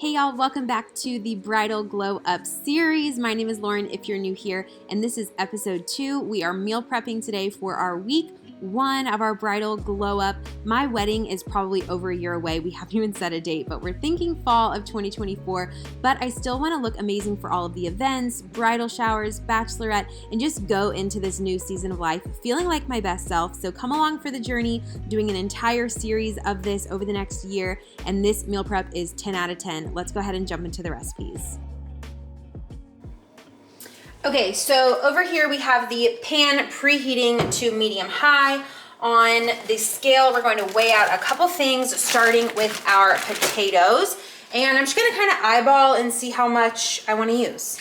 Hey y'all, welcome back to the Bridal Glow Up series. My name is Lauren if you're new here, and this is episode 2. We are meal prepping today for our week 1 of our Bridal Glow Up. My wedding is probably over a year away. We haven't even set a date, but we're thinking fall of 2024. But I still want to look amazing for all of the events, bridal showers, bachelorette, and just go into this new season of life feeling like my best self. So come along for the journey, doing an entire series of this over the next year, and this meal prep is 10 out of 10. Let's go ahead and jump into the recipes. Okay, so over here we have the pan preheating to medium-high. On the scale, we're going to weigh out a couple things, starting with our potatoes. And I'm just gonna kind of eyeball and see how much I wanna use.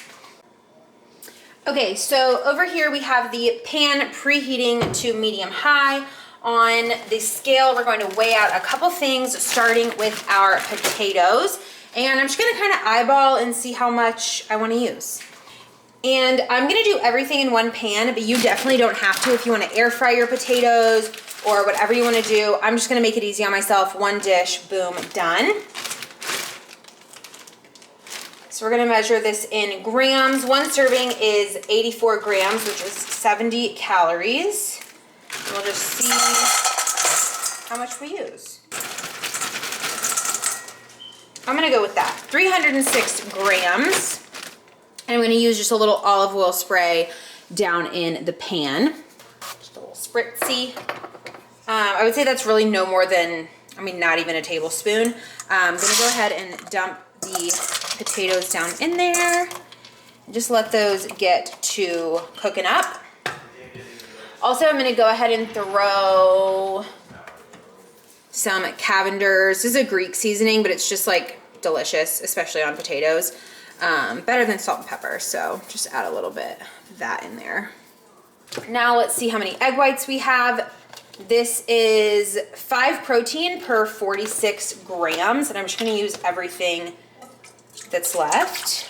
Okay, so over here we have the pan preheating to medium-high. On the scale, we're going to weigh out a couple things, starting with our potatoes. And I'm just gonna kind of eyeball and see how much I wanna use. And I'm gonna do everything in one pan, but you definitely don't have to if you wanna air fry your potatoes or whatever you wanna do. I'm just gonna make it easy on myself. One dish, boom, done. So we're gonna measure this in grams. One serving is 84 grams, which is 70 calories. And we'll just see how much we use. I'm gonna go with that, 306 grams. And I'm gonna use just a little olive oil spray down in the pan. Just a little spritzy. I would say that's really no more than, not even a tablespoon. I'm gonna go ahead and dump the potatoes down in there. And just let those get to cooking up. Also, I'm gonna go ahead and throw some Cavenders. This is a Greek seasoning, but it's just like delicious, especially on potatoes. Better than salt and pepper, so just add a little bit of that in there. Now let's see how many egg whites we have. This is 5 protein per 46 grams, and I'm just gonna use everything that's left.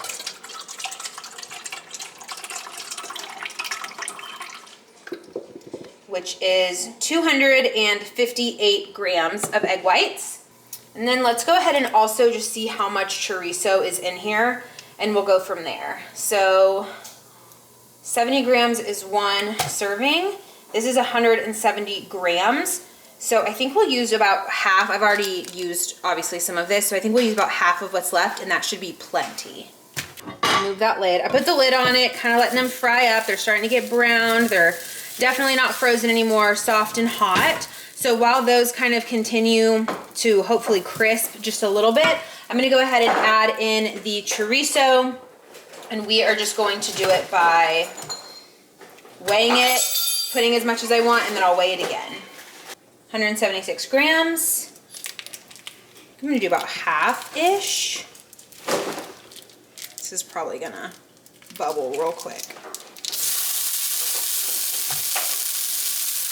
Which is 258 grams of egg whites. And then let's go ahead and also just see how much chorizo is in here, and we'll go from there. So 70 grams is one serving. This is 170 grams. So I think we'll use about half. I've already used obviously some of this, so I think we'll use about half of what's left, and that should be plenty. Move that lid. I put the lid on it, kind of letting them fry up. They're starting to get browned. They're definitely not frozen anymore, soft and hot. So while those kind of continue to hopefully crisp just a little bit, I'm gonna go ahead and add in the chorizo, and we are just going to do it by weighing it, putting as much as I want, and then I'll weigh it again. 176 grams. I'm gonna do about half-ish. This is probably gonna bubble real quick.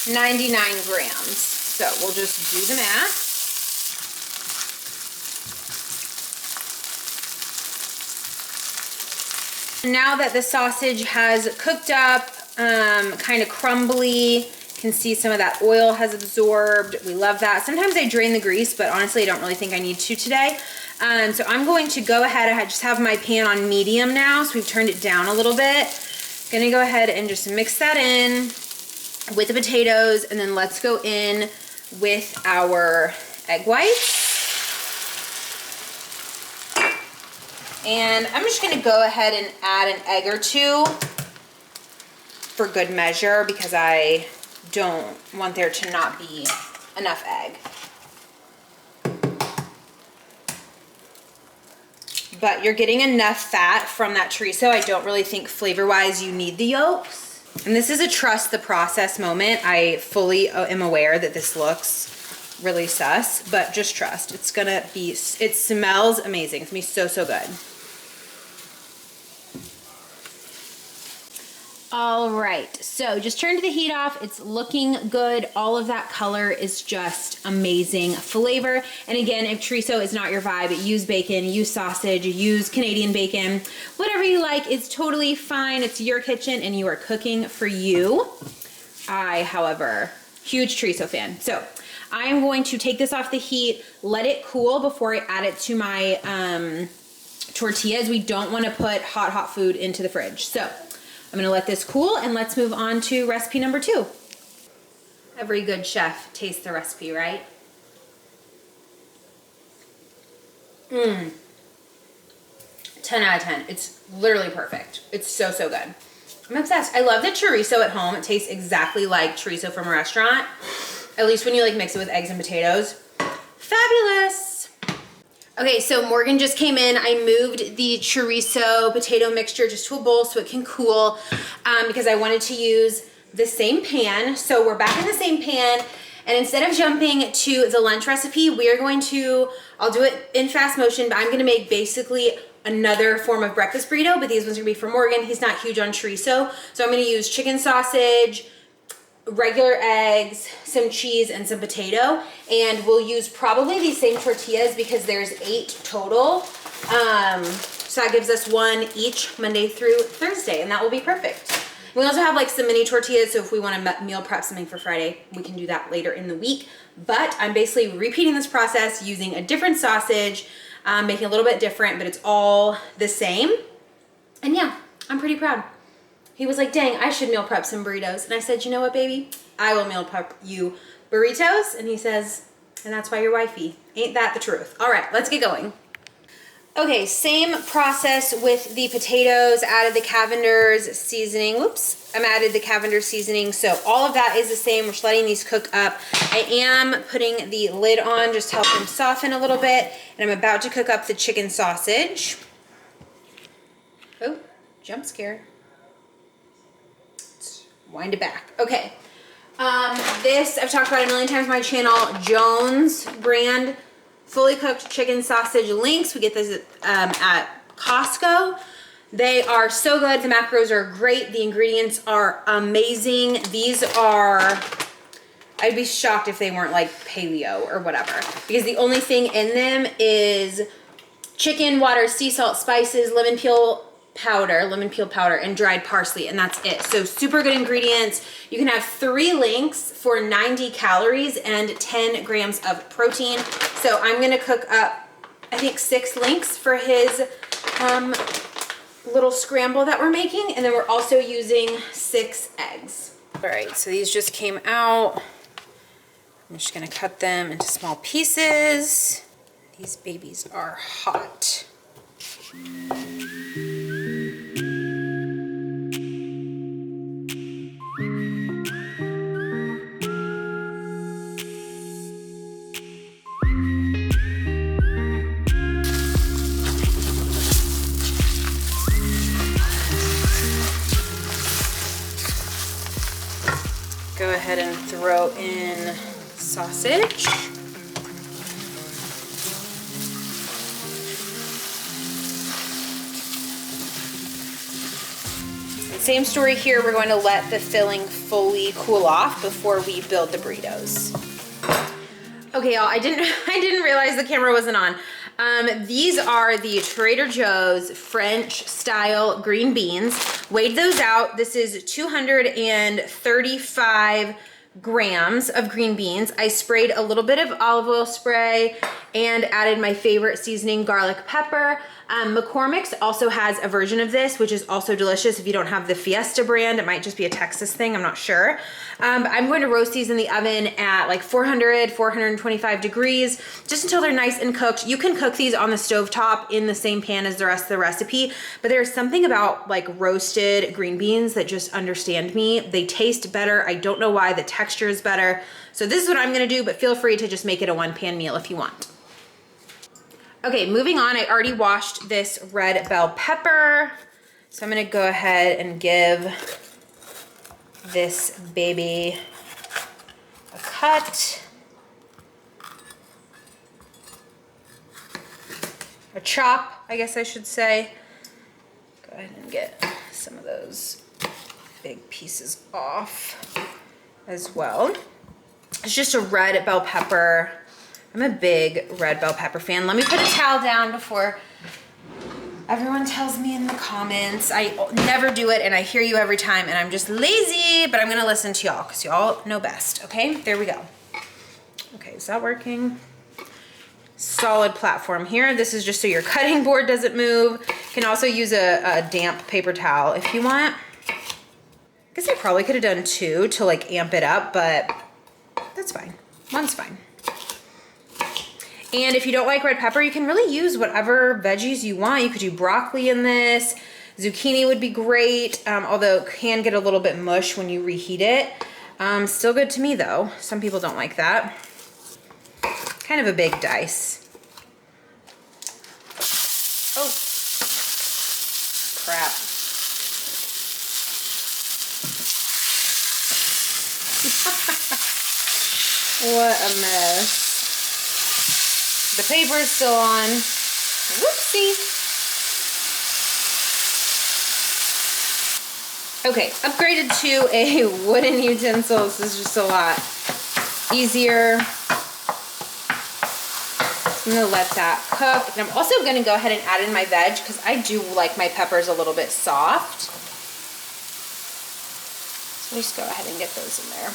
99 grams. So we'll just do the math. Now that the sausage has cooked up, kind of crumbly, you can see some of that oil has absorbed. We love that. Sometimes I drain the grease, but honestly, I don't really think I need to today. So I'm going to go ahead, I just have my pan on medium now, so we've turned it down a little bit. Gonna go ahead and just mix that in with the potatoes, and then let's go in with our egg whites. And I'm just gonna go ahead and add an egg or two for good measure, because I don't want there to not be enough egg. But you're getting enough fat from that chorizo. I don't really think flavor-wise you need the yolks. And this is a trust the process moment. I fully am aware that this looks really sus, but just trust. It's gonna be, it smells amazing. It's gonna be so, so good. All right, so just turned the heat off. It's looking good. All of that color is just amazing flavor. And again, if chorizo is not your vibe, use bacon, use sausage, use Canadian bacon, whatever you like is totally fine. It's your kitchen and you are cooking for you. I, however, huge chorizo fan. So I'm going to take this off the heat, let it cool before I add it to my tortillas. We don't want to put hot food into the fridge. So I'm gonna let this cool and let's move on to recipe number 2. Every good chef tastes the recipe, right? 10 out of 10. It's literally perfect. It's so, so good. I'm obsessed. I love the chorizo at home. It tastes exactly like chorizo from a restaurant. At least when you like mix it with eggs and potatoes. Fabulous. Okay, so Morgan just came in. I moved the chorizo potato mixture just to a bowl so it can cool because I wanted to use the same pan. So we're back in the same pan. And instead of jumping to the lunch recipe, we are going to, I'll do it in fast motion, but I'm gonna make basically another form of breakfast burrito, but these ones are gonna be for Morgan. He's not huge on chorizo. So I'm gonna use chicken sausage, regular eggs, some cheese, and some potato. And we'll use probably these same tortillas because there's 8 total. So that gives us 1 each Monday through Thursday, and that will be perfect. We also have like some mini tortillas, so if we want to meal prep something for Friday, we can do that later in the week. But I'm basically repeating this process using a different sausage, making it a little bit different, but it's all the same. And yeah, I'm pretty proud. He was like, dang, I should meal prep some burritos. And I said, you know what, baby? I will meal prep you burritos. And he says, and that's why you're wifey. Ain't that the truth? All right, let's get going. Okay, same process with the potatoes. Added the Cavender's seasoning. Whoops, added the Cavender's seasoning. So all of that is the same. We're just letting these cook up. I am putting the lid on just to help them soften a little bit. And I'm about to cook up the chicken sausage. Oh, jump scare. Let's wind it back. Okay. This, I've talked about a million times on my channel, Jones brand fully cooked chicken sausage links. We get this at Costco. They are so good. The macros are great. The ingredients are amazing. These are, I'd be shocked if they weren't like paleo or whatever, because the only thing in them is chicken, water, sea salt, spices, lemon peel powder, and dried parsley, and that's it. So super good ingredients. You can have 3 links for 90 calories and 10 grams of protein. So I'm gonna cook up, I think 6 links for his little scramble that we're making, and then we're also using 6 eggs. All right, so these just came out. I'm just gonna cut them into small pieces. These babies are hot. Go ahead and throw in sausage. And same story here, we're going to let the filling fully cool off before we build the burritos. Okay, y'all, I didn't realize the camera wasn't on. These are the Trader Joe's French style green beans. Weighed those out. This is 235 grams of green beans. I sprayed a little bit of olive oil spray and added my favorite seasoning, garlic pepper. McCormick's also has a version of this, which is also delicious. If you don't have the Fiesta brand, it might just be a Texas thing, I'm not sure. But I'm going to roast these in the oven at like 425 degrees, just until they're nice and cooked. You can cook these on the stovetop in the same pan as the rest of the recipe, but there's something about like roasted green beans that just understand me. They taste better. I don't know why. The texture is better. So this is what I'm gonna do, but feel free to just make it a 1-pan meal if you want. Okay, moving on, I already washed this red bell pepper. So I'm gonna go ahead and give this baby a cut. A chop, I guess I should say. Go ahead and get some of those big pieces off as well. It's just a red bell pepper. I'm a big red bell pepper fan. Let me put a towel down before everyone tells me in the comments. I never do it and I hear you every time and I'm just lazy, but I'm gonna listen to y'all because y'all know best, okay? There we go. Okay. is that working? Solid platform here. This is just so your cutting board doesn't move. You can also use a damp paper towel if you want. I guess I probably could have done 2 to like amp it up, but that's fine. 1's fine. And if you don't like red pepper, you can really use whatever veggies you want. You could do broccoli in this. Zucchini would be great, although it can get a little bit mush when you reheat it. Still good to me though. Some people don't like that. Kind of a big dice. Oh, crap. What a mess. The paper's still on. Whoopsie. Okay, upgraded to a wooden utensil. This is just a lot easier. I'm gonna let that cook. And I'm also gonna go ahead and add in my veg because I do like my peppers a little bit soft. So just go ahead and get those in there.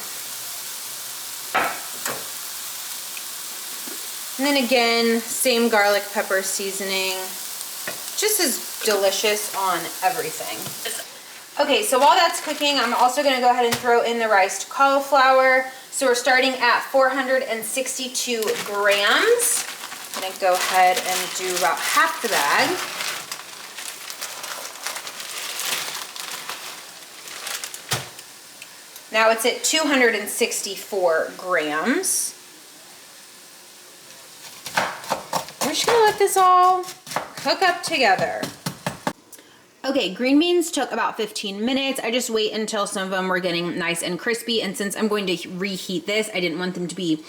And then again, same garlic pepper seasoning. Just as delicious on everything. Okay, so while that's cooking, I'm also gonna go ahead and throw in the riced cauliflower. So we're starting at 462 grams. I'm gonna go ahead and do about half the bag. Now it's at 264 grams. We're just gonna let this all cook up together. Okay, green beans took about 15 minutes. I just wait until some of them were getting nice and crispy. And since I'm going to reheat this, I didn't want them to be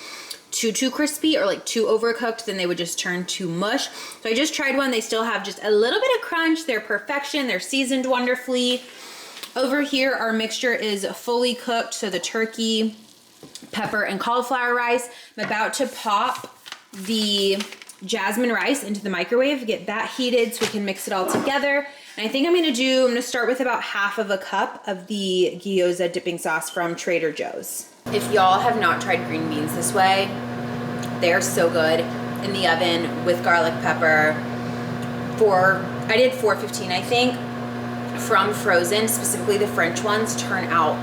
too crispy or like too overcooked, then they would just turn to mush. So I just tried one. They still have just a little bit of crunch. They're perfection. They're seasoned wonderfully. Over here, our mixture is fully cooked. So the turkey, pepper, and cauliflower rice. I'm about to pop the jasmine rice into the microwave, get that heated so we can mix it all together. And I think I'm gonna start with about half of a cup of the gyoza dipping sauce from Trader Joe's. If y'all have not tried green beans this way, they're so good in the oven with garlic pepper. I did 415, I think, from frozen, specifically the French ones turn out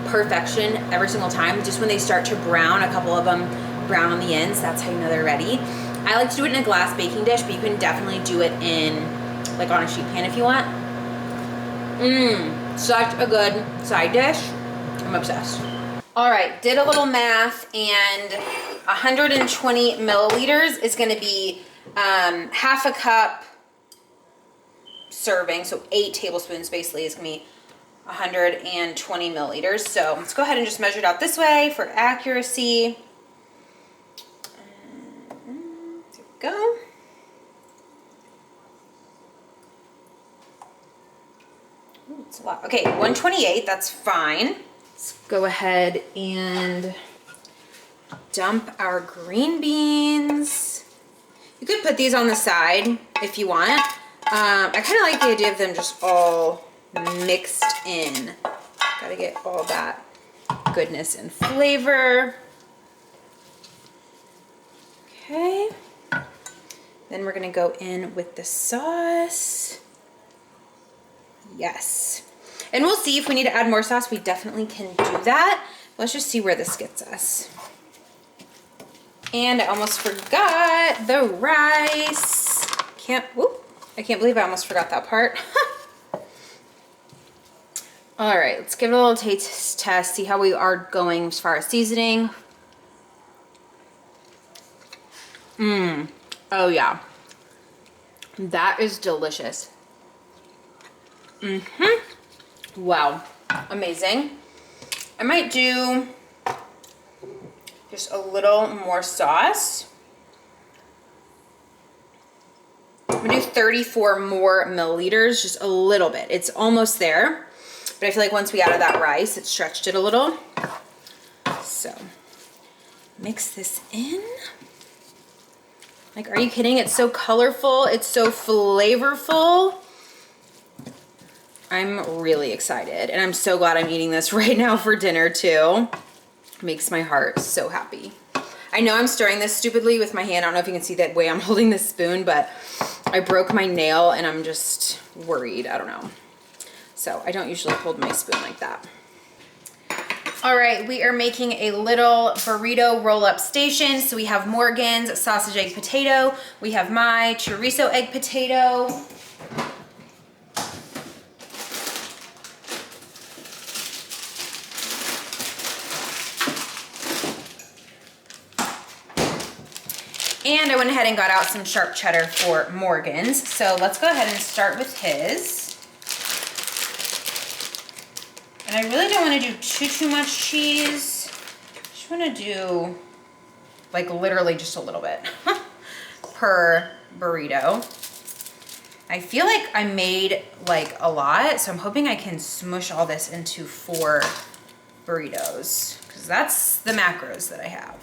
perfection every single time. Just when they start to brown, a couple of them brown on the ends, that's how you know they're ready. I like to do it in a glass baking dish, but you can definitely do it in, like on a sheet pan if you want. Such a good side dish. I'm obsessed. All right, did a little math, and 120 milliliters is gonna be half a cup serving, so 8 tablespoons basically is gonna be 120 milliliters. So let's go ahead and just measure it out this way for accuracy. Go. Ooh, it's a lot. Okay, 128, that's fine. Let's go ahead and dump our green beans. You could put these on the side if you want. I kind of like the idea of them just all mixed in. Gotta get all that goodness and flavor. Okay. Then we're gonna go in with the sauce. Yes. And we'll see if we need to add more sauce. We definitely can do that. Let's just see where this gets us. And I almost forgot the rice. I can't believe I almost forgot that part. All right, let's give it a little taste test, see how we are going as far as seasoning. Oh yeah, that is delicious. Wow, amazing. I might do just a little more sauce. I'm gonna do 34 more milliliters, just a little bit. It's almost there, but I feel like once we added that rice, it stretched it a little. So mix this in. Like, are you kidding? It's so colorful. It's so flavorful. I'm really excited, and I'm so glad I'm eating this right now for dinner too. Makes my heart so happy. I know I'm stirring this stupidly with my hand. I don't know if you can see that way I'm holding this spoon, but I broke my nail and I'm just worried. I don't know. So I don't usually hold my spoon like that. All right, we are making a little burrito roll-up station. So we have Morgan's sausage, egg, potato. We have my chorizo, egg, potato. And I went ahead and got out some sharp cheddar for Morgan's. So let's go ahead and start with his. And I really don't want to do too much cheese. I just want to do like literally just a little bit per burrito. I feel like I made like a lot, so I'm hoping I can smush all this into 4 burritos because that's the macros that I have.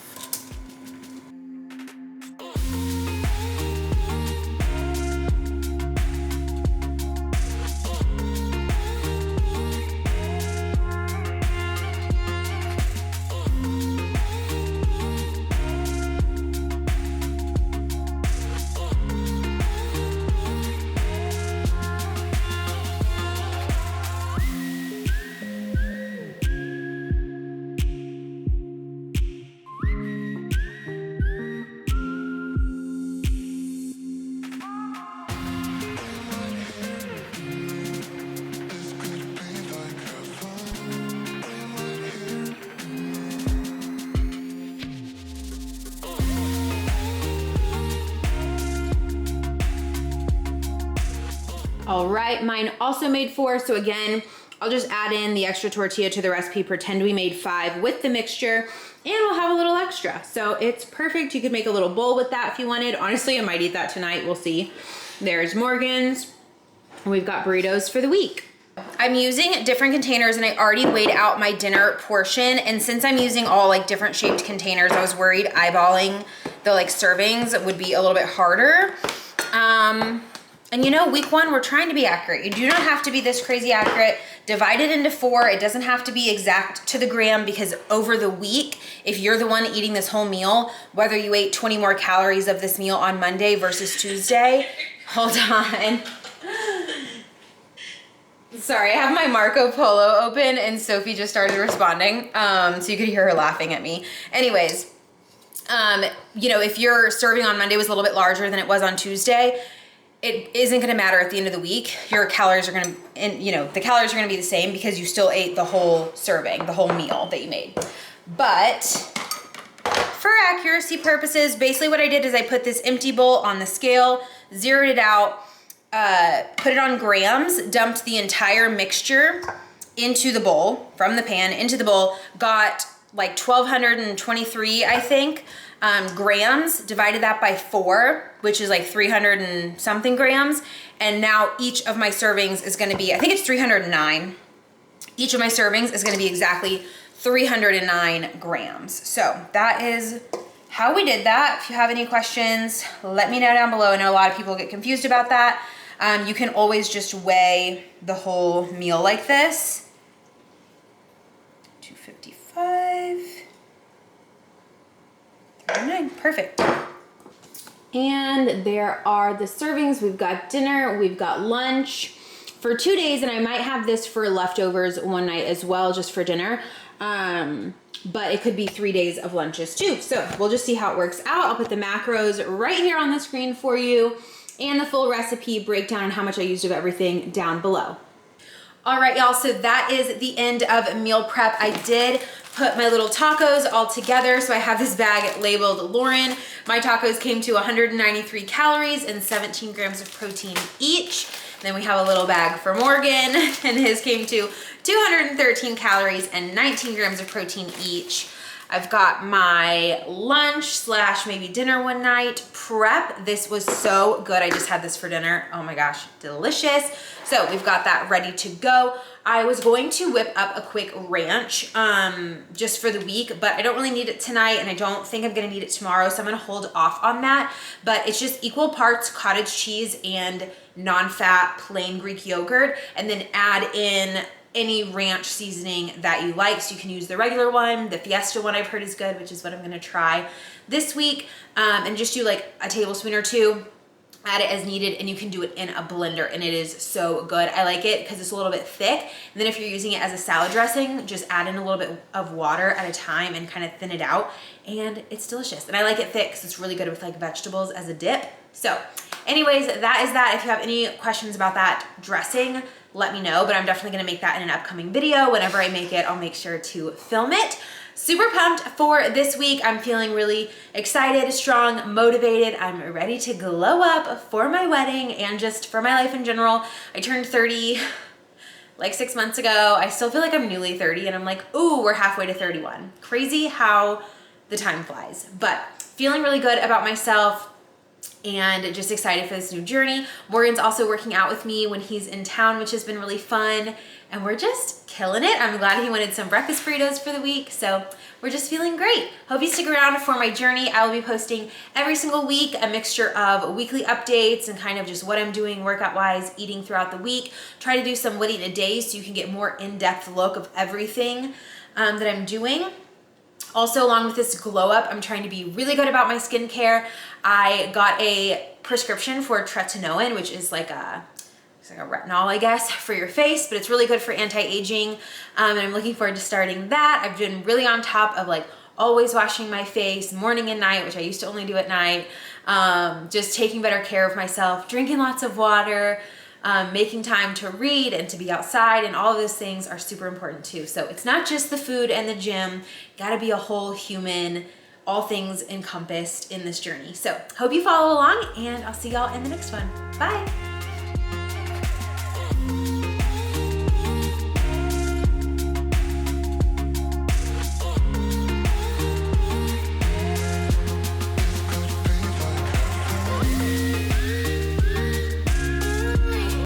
All right, mine also made 4. So again, I'll just add in the extra tortilla to the recipe, pretend we made 5 with the mixture, and we'll have a little extra. So it's perfect. You could make a little bowl with that if you wanted. Honestly, I might eat that tonight. We'll see. There's Morgan's. And we've got burritos for the week. I'm using different containers and I already weighed out my dinner portion. And since I'm using all like different shaped containers, I was worried eyeballing the like servings would be a little bit harder. And you know, week 1, we're trying to be accurate. You do not have to be this crazy accurate. Divide it into 4. It doesn't have to be exact to the gram because over the week, if you're the one eating this whole meal, whether you ate 20 more calories of this meal on Monday versus Tuesday, hold on. Sorry, I have my Marco Polo open and Sophie just started responding. So you could hear her laughing at me. Anyways, you know, if your serving on Monday was a little bit larger than it was on Tuesday, it isn't going to matter at the end of the week. Your calories are going to, and you know, the calories are going to be the same because you still ate the whole serving, the whole meal that you made. But for accuracy purposes, basically what I did is I put this empty bowl on the scale, zeroed it out, put it on grams, dumped the entire mixture into the bowl, from the pan into the bowl, got like 1,223, I think, grams, divided that by 4, which is like 300 and something grams. And now each of my servings is gonna be, I think it's 309. Each of my servings is gonna be exactly 309 grams. So that is how we did that. If you have any questions, let me know down below. I know a lot of people get confused about that. You can always just weigh the whole meal like this. 255. 39, perfect. And there are the servings. We've got dinner, we've got lunch for 2 days, and I might have this for leftovers one night as well, just for dinner. But it could be 3 days of lunches too. So we'll just see how it works out. I'll put the macros right here on the screen for you and the full recipe breakdown and how much I used of everything down below. All right, y'all, so that is the end of meal prep. I did put my little tacos all together. So I have this bag labeled Lauren. My tacos came to 193 calories and 17 grams of protein each. Then we have a little bag for Morgan and his came to 213 calories and 19 grams of protein each. I've got my lunch slash maybe dinner one night prep. This was so good. I just had this for dinner. Oh my gosh, delicious. So we've got that ready to go. I was going to whip up a quick ranch just for the week, but I don't really need it tonight and I don't think I'm gonna need it tomorrow, so I'm gonna hold off on that. But it's just equal parts cottage cheese and non-fat plain Greek yogurt, and then add in any ranch seasoning that you like. So you can use the regular one. The Fiesta one I've heard is good, which is what I'm gonna try this week. And just do like a tablespoon or two, add it as needed, and you can do it in a blender, and it is so good. I like it because it's a little bit thick. And then if you're using it as a salad dressing, just add in a little bit of water at a time and kind of thin it out, and it's delicious. And I like it thick because it's really good with like vegetables as a dip. So anyways, that is that. If you have any questions about that dressing, let me know, but I'm definitely gonna make that in an upcoming video. Whenever I make it, I'll make sure to film it. Super pumped for this week. I'm feeling really excited, strong, motivated. I'm ready to glow up for my wedding and just for my life in general. I turned 30 like 6 months ago. I still feel like I'm newly 30, and I'm like, ooh, we're halfway to 31. Crazy how the time flies, but feeling really good about myself and just excited for this new journey. Morgan's also working out with me when he's in town, which has been really fun, and we're just killing it. I'm glad he wanted some breakfast burritos for the week, so we're just feeling great. Hope you stick around for my journey. I will be posting every single week a mixture of weekly updates and kind of just what I'm doing workout-wise, eating throughout the week. Try to do some what eat a day so you can get more in-depth look of everything that I'm doing. Also, along with this glow up, I'm trying to be really good about my skincare. I got a prescription for tretinoin, which is like a retinol, I guess, for your face, but it's really good for anti-aging. And I'm looking forward to starting that. I've been really on top of like always washing my face morning and night, which I used to only do at night. Just taking better care of myself, drinking lots of water, making time to read and to be outside, and all of those things are super important too. So it's not just the food and the gym, gotta be a whole human, all things encompassed in this journey. So hope you follow along, and I'll see y'all in the next one. Bye.